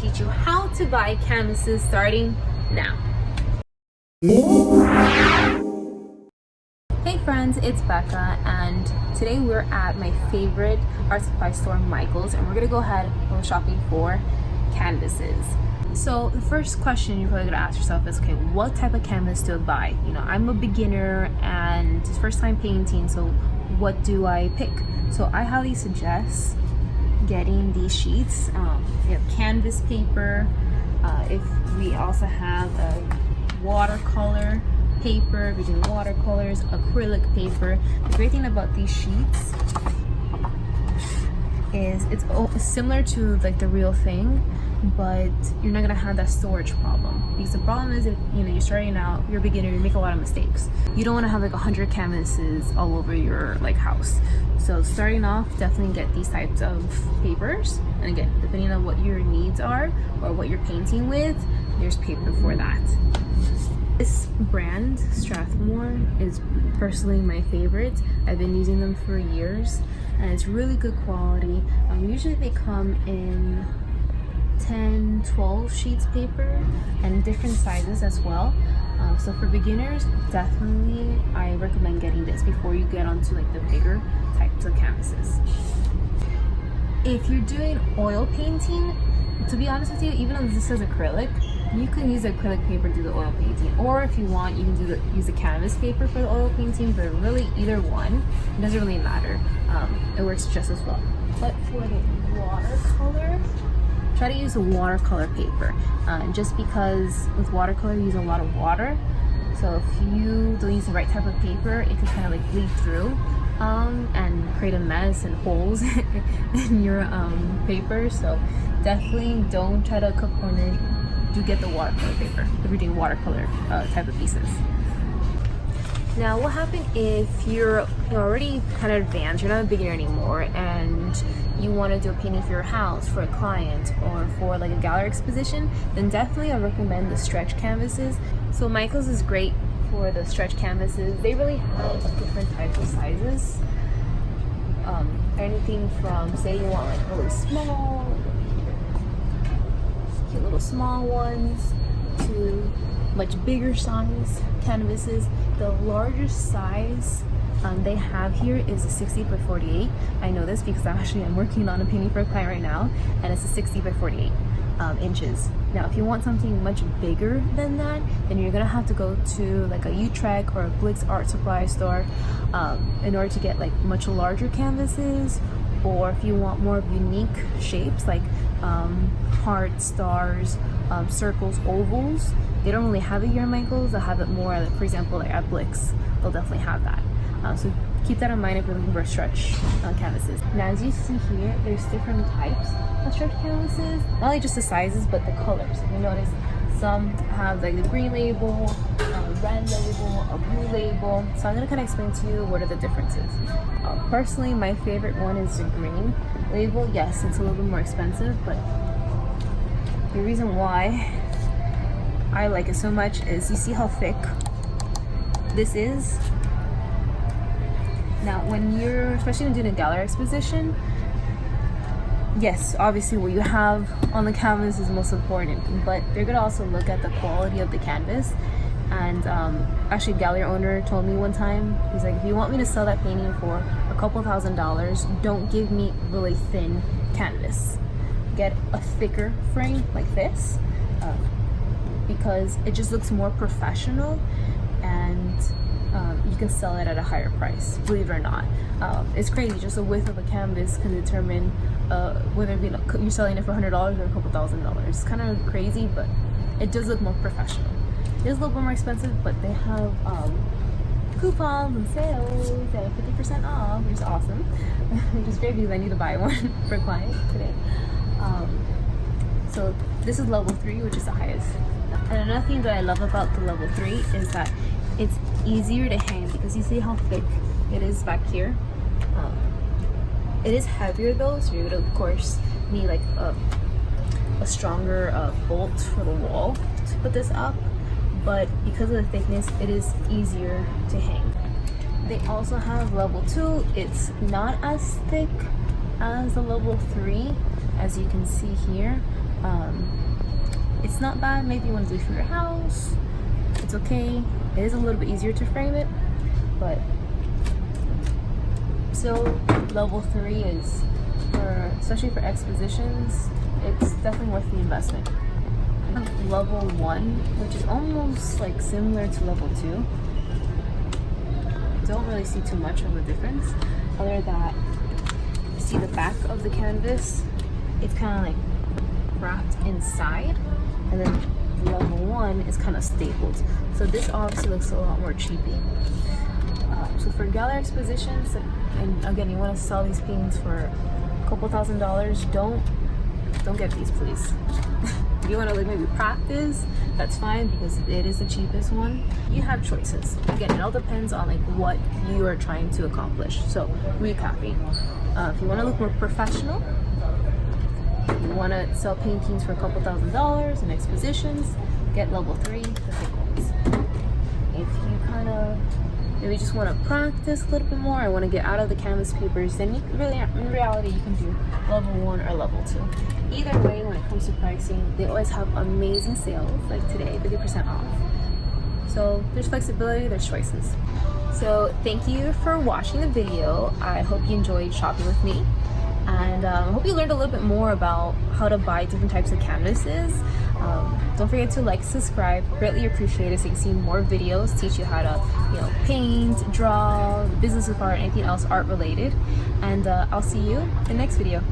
teach you how to buy canvases starting now. Hey friends, it's Becca, and today we're at my favorite art supply store, Micheals, and we're gonna go ahead and go shopping for canvases. So the first question you're probably gonna ask yourself is, okay, what type of canvas do I buy? You know, I'm a beginner and it's first time painting, so what do I pick? So I highly suggest getting these sheets. We have canvas paper. If we also have a watercolor paper, we're doing watercolors, acrylic paper. The great thing about these sheets is it's similar to like the real thing, but you're not gonna have that storage problem. Because the problem is, if you know you're starting out, you're a beginner, you make a lot of mistakes. You don't want to have like 100 canvases all over your like house. So starting off, definitely get these types of papers. And again, depending on what your needs are or what you're painting with, there's paper for that. This brand, Strathmore, is personally my favorite. I've been using them for years and it's really good quality. Usually they come in 10, 12 sheets paper and different sizes as well. So for beginners, definitely I recommend getting this before you get onto like the bigger types of canvases. If you're doing oil painting, to be honest with you, even though this says acrylic, you can use acrylic paper to do the oil painting, or if you want, you can use the canvas paper for the oil painting. But really, either one, it doesn't really matter. It works just as well. But for the watercolor, try to use a watercolor paper, just because with watercolor you use a lot of water. So if you don't use the right type of paper, it can kind of like bleed through and create a mess and holes in your paper. So definitely don't try to cut corners. Do get the watercolor paper if you're doing watercolor type of pieces. Now, what happens if you're already kind of advanced, you're not a beginner anymore, and you want to do a painting for your house, for a client, or for like a gallery exposition? Then definitely I recommend the stretch canvases. So Micheals is great for the stretch canvases. They really have different types of sizes. Anything from, say you want like really small, cute little small ones, to much bigger size canvases. The largest size they have here is a 60 by 48. I know this because I'm working on a painting for a client right now, and it's a 60 by 48 inches. Now if you want something much bigger than that, then you're gonna have to go to like a Utrecht or a Blicks Art Supply store in order to get like much larger canvases. Or if you want more unique shapes like hearts, stars, circles, ovals, they don't really have it here in Micheals. They'll have it more, like, for example, like at Blicks, they'll definitely have that. So keep that in mind if you're looking for stretch canvases. Now, as you see here, there's different types of stretch canvases. Not only just the sizes, but the colors. If you notice, some have like the green label, a red label, a blue label. So I'm gonna kind of explain to you what are the differences. Personally, my favorite one is the green label. Yes, it's a little bit more expensive, but the reason why I like it so much is you see how thick this is. Now, when you're, especially when doing a gallery exposition, yes, obviously what you have on the canvas is most important, but they're gonna also look at the quality of the canvas. And actually, a gallery owner told me one time, he's like, if you want me to sell that painting for a couple $1,000s, don't give me really thin canvas. Get a thicker frame like this, because it just looks more professional, and you can sell it at a higher price, believe it or not. It's crazy, just the width of a canvas can determine whether you're selling it for $100 or a couple $1,000s. It's kind of crazy, but it does look more professional. It is a little bit more expensive, but they have coupons and sales at 50% off, which is awesome. Which is great because I need to buy one for a client today. So this is level 3, which is the highest. And another thing that I love about the level 3 is that it's easier to hang, because you see how thick it is back here. It is heavier though, so you're gonna of course need like a stronger bolt for the wall to put this up. But because of the thickness, it is easier to hang. They also have level 2. It's not as thick as the level 3, as you can see here. It's not bad. Maybe you want to do it for your house, it's okay. It is a little bit easier to frame it, but still level 3 is, for especially for expositions, it's definitely worth the investment. Level 1, which is almost like similar to level 2. Don't really see too much of a difference, other than you see the back of the canvas, it's kind of like wrapped inside, and then level 1 is kind of stapled. So this obviously looks a lot more cheapy. So for gallery expositions, and again, you want to sell these paintings for a couple $1,000s, don't get these, please. If you want to like maybe practice, that's fine, because it is the cheapest one. You have choices. Again, it all depends on like what you are trying to accomplish. So recapping, if you want to look more professional, you want to sell paintings for a couple $1,000s in expositions, get level 3, the thick ones. If you kind of maybe just want to practice a little bit more, I want to get out of the canvas papers, then you really, in reality, you can do level 1 or level 2. Either way, when it comes to pricing, they always have amazing sales, like today, 50% off. So there's flexibility, there's choices. So thank you for watching the video. I hope you enjoyed shopping with me, and I hope you learned a little bit more about how to buy different types of canvases. Don't forget to like, subscribe, greatly appreciate it, so you can see more videos, teach you how to, paint, draw, business with art, anything else art related. And I'll see you in the next video.